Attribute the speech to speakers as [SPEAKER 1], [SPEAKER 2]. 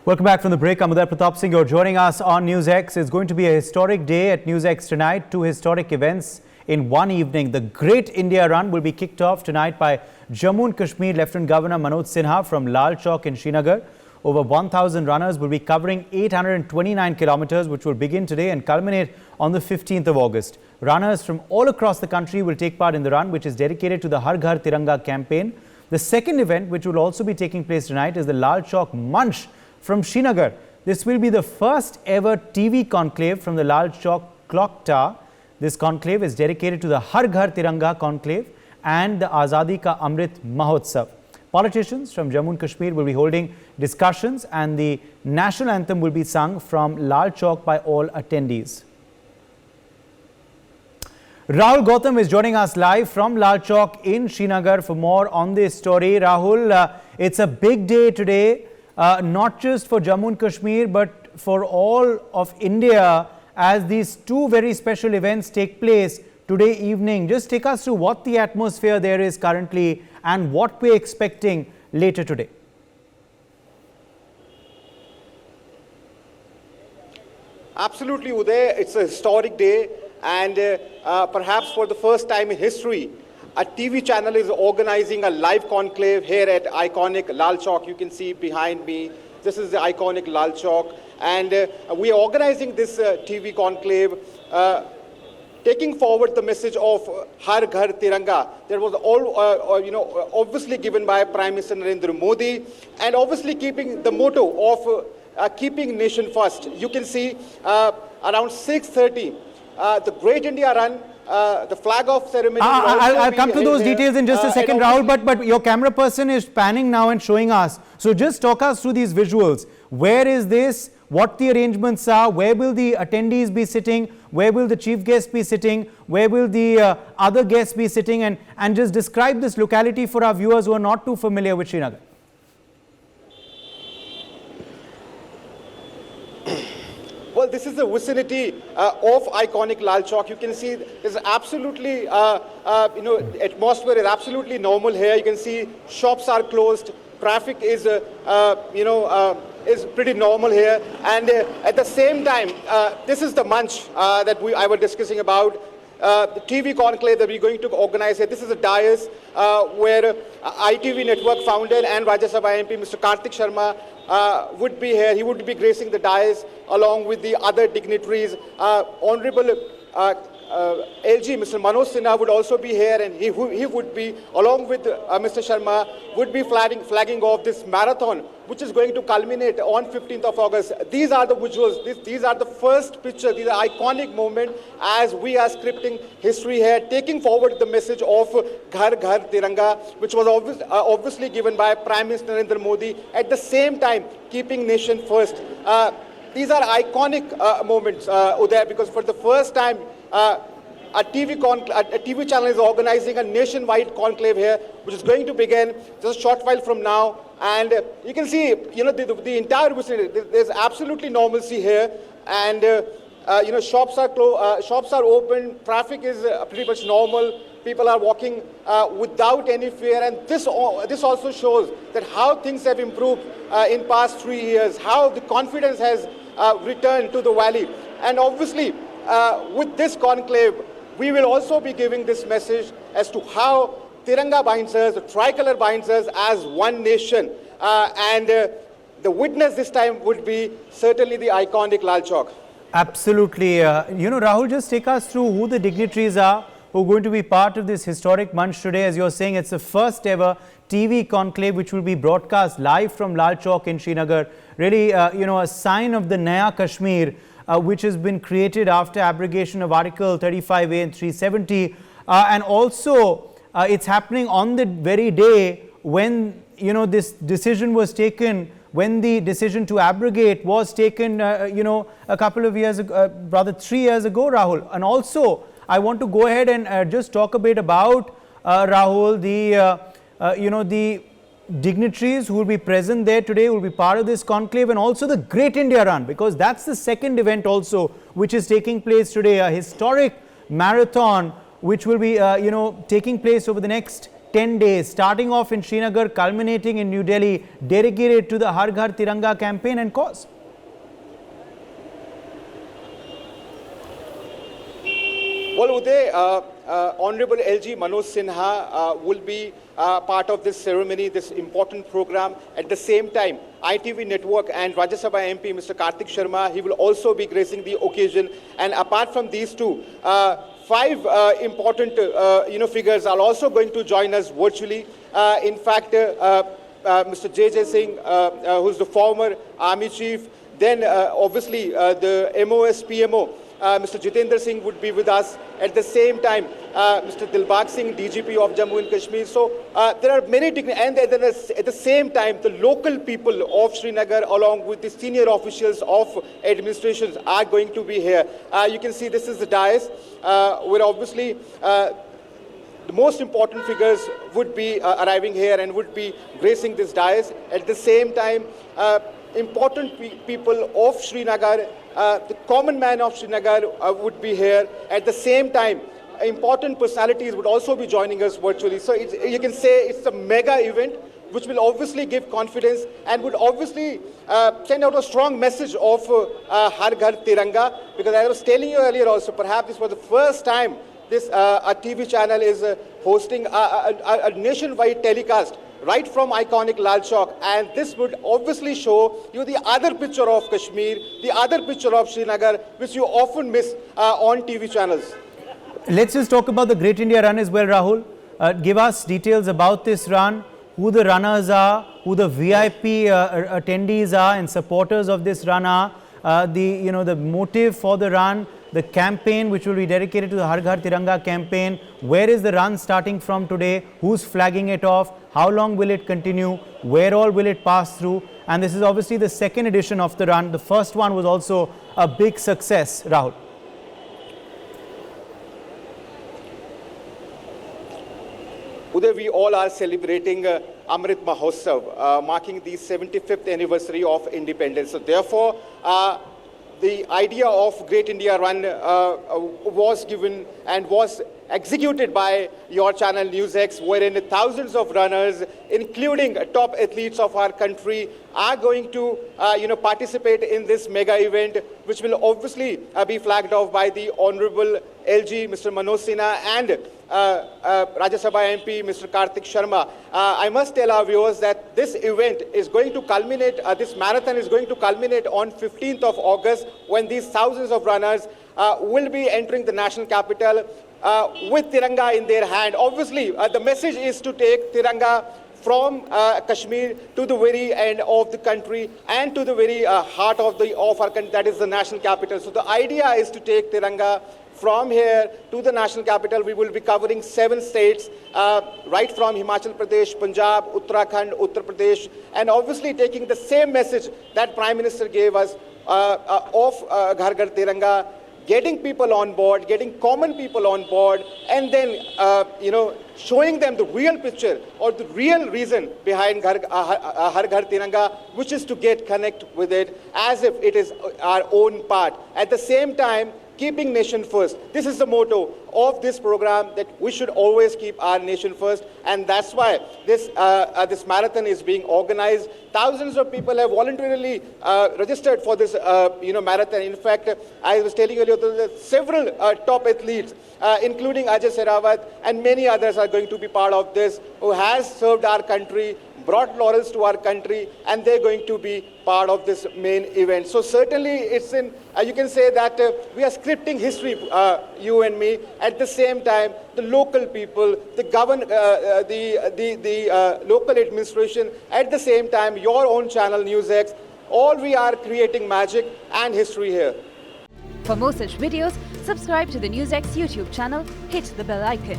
[SPEAKER 1] Welcome back from the break. I'm Uday Pratap Singh. You're joining us on NewsX. It's going to be a historic day at NewsX tonight. Two historic events in one evening. The Great India Run will be kicked off tonight by Jammu and Kashmir Lieutenant Governor Manoj Sinha from Lal Chowk in Srinagar. Over 1,000 runners will be covering 829 kilometers, which will begin today and culminate on the 15th of August. Runners from all across the country will take part in the run, which is dedicated to the Har Ghar Tiranga campaign. The second event, which will also be taking place tonight, is the Lal Chowk Manch from Srinagar. This will be the first ever TV conclave from the Lal Chowk Clock Tower. This conclave is dedicated to the Har Ghar Tiranga conclave and the Azadi Ka Amrit Mahotsav. Politicians from Jammu and Kashmir will be holding discussions and the national anthem will be sung from Lal Chowk by all attendees. Rahul Gautam is joining us live from Lal Chowk in Srinagar for more on this story. Rahul, it's a big day today, not just for Jammu and Kashmir, but for all of India, as these two very special events take place today evening. Just take us through what the atmosphere there is currently and what we're expecting later today.
[SPEAKER 2] Absolutely, Uday. It's a historic day, and perhaps for the first time in history, a TV channel is organizing a live conclave here at iconic Lal Chowk. You can see behind me, this is the iconic Lal Chowk, and we are organizing this TV conclave, taking forward the message of Har Ghar Tiranga. That was all, obviously given by Prime Minister Narendra Modi, and obviously keeping the motto of keeping nation first. You can see around 6:30, the Great India Run. The flag off ceremony.
[SPEAKER 1] I'll come to those details in just a second, Rahul, but your camera person is panning now and showing us. So just talk us through these visuals. Where is this? What the arrangements are? Where will the attendees be sitting? Where will the chief guest be sitting? Where will the other guests be sitting? And just describe this locality for our viewers who are not too familiar with Srinagar.
[SPEAKER 2] Well, this is the vicinity of iconic Lal Chowk. You can see there's absolutely, atmosphere is absolutely normal here. You can see shops are closed, traffic is, is pretty normal here. And at the same time, this is the munch that I was discussing about. The TV conclave that we're going to organize here. This is a dais where ITV network founder and Rajya Sabha MP Mr. Kartik Sharma would be here. He would be gracing the dais along with the other dignitaries. Honorable LG Mr. Manoj Sinha would also be here, and he would be, along with Mr. Sharma, would be flagging off this marathon, which is going to culminate on 15th of August. These are the visuals. These are the first pictures. These are iconic moments as we are scripting history here, taking forward the message of Ghar Ghar Tiranga, which was obviously given by Prime Minister Narendra Modi. At the same time, keeping nation first. These are iconic moments, Uday, because for the first time, a TV channel is organizing a nationwide conclave here, which is going to begin just a short while from now. And you can see, the entire vicinity. There's absolutely normalcy here, and shops are open. Traffic is pretty much normal. People are walking without any fear, and this also shows that how things have improved in past 3 years, how the confidence has returned to the valley. And obviously, with this conclave, we will also be giving this message as to how Tiranga binds us, the tricolor binds us as one nation. And the witness this time would be certainly the iconic Lal Chowk.
[SPEAKER 1] Absolutely. Rahul, just take us through who the dignitaries are who are going to be part of this historic munch today. As you're saying, it's the first ever TV conclave which will be broadcast live from Lal Chowk in Srinagar. Really, a sign of the Naya Kashmir, which has been created after abrogation of Article 35A and 370. And also, it's happening on the very day when, this decision was taken, when the decision to abrogate was taken, a couple of years ago, rather 3 years ago, Rahul. And also, I want to go ahead and just talk a bit about, Rahul, the dignitaries who will be present there today, will be part of this conclave, and also the Great India Run, because that's the second event also which is taking place today, a historic marathon which will be taking place over the next 10 days, starting off in Srinagar, culminating in New Delhi, dedicated to the Har Ghar Tiranga campaign and cause.
[SPEAKER 2] Well, Uday, Honorable LG Manoj Sinha will be part of this ceremony, this important program. At the same time, ITV Network and Rajya Sabha MP Mr. Kartik Sharma, he will also be gracing the occasion. And apart from these two, five important figures are also going to join us virtually. In fact, Mr. J.J. Singh, who's the former Army Chief, then obviously the MOS PMO, Mr. Jitendra Singh would be with us. At the same time, Mr. Dilbag Singh, DGP of Jammu and Kashmir. So there are many, and at the same time, the local people of Srinagar, along with the senior officials of administrations, are going to be here. You can see this is the dais, where obviously the most important figures would be arriving here and would be gracing this dais. At the same time, important people of Srinagar, the common man of Srinagar would be here. At the same time, important personalities would also be joining us virtually. So you can say it's a mega event which will obviously give confidence and would obviously send out a strong message of Har Ghar Tiranga. Because as I was telling you earlier also, perhaps this was the first time this a TV channel is hosting a nationwide telecast right from iconic Lal Chowk, and this would obviously show you the other picture of Kashmir, the other picture of Srinagar, which you often miss on TV channels.
[SPEAKER 1] Let's just talk about the Great India Run as well, Rahul. Give us details about this run, who the runners are, who the VIP attendees are and supporters of this run are, the motive for the run, the campaign which will be dedicated to the Har Ghar Tiranga campaign. Where is the run starting from today? Who's flagging it off? How long will it continue? Where all will it pass through? And this is obviously the second edition of the run. The first one was also a big success, Rahul.
[SPEAKER 2] Uday, we all are celebrating Amrit Mahotsav, marking the 75th anniversary of independence. So therefore, the idea of Great India Run was given and was executed by your channel NewsX, wherein thousands of runners, including top athletes of our country, are going to participate in this mega event, which will obviously be flagged off by the Honorable LG, Mr. Manoj Sinha, and Rajya Sabha MP, Mr. Kartik Sharma. I must tell our viewers that this event is going to culminate, this marathon is going to culminate on 15th of August, when these thousands of runners will be entering the national capital with Tiranga in their hand. Obviously, the message is to take Tiranga from Kashmir to the very end of the country and to the very heart of our country, that is the national capital. So the idea is to take Tiranga from here to the national capital. We will be covering 7 states, right from Himachal Pradesh, Punjab, Uttarakhand, Uttar Pradesh, and obviously taking the same message that Prime Minister gave us of Ghar Ghar Tiranga, getting people on board, getting common people on board, and then, showing them the real picture or the real reason behind Har Ghar Tiranga, which is to connect with it as if it is our own part. At the same time, keeping nation first. This is the motto of this program, that we should always keep our nation first, and that's why this marathon is being organized. Thousands of people have voluntarily registered for this marathon. In fact, I was telling you earlier that several top athletes, including Ajay Serawat and many others, are going to be part of this, who has served our country, brought laurels to our country, and they're going to be part of this main event. So certainly it's in, you can say that we are scripting history, you and me. At the same time, the local people, the local administration, at the same time, your own channel NewsX, all we are creating magic and history here.
[SPEAKER 3] For more such videos, subscribe to the NewsX YouTube channel, hit the bell icon.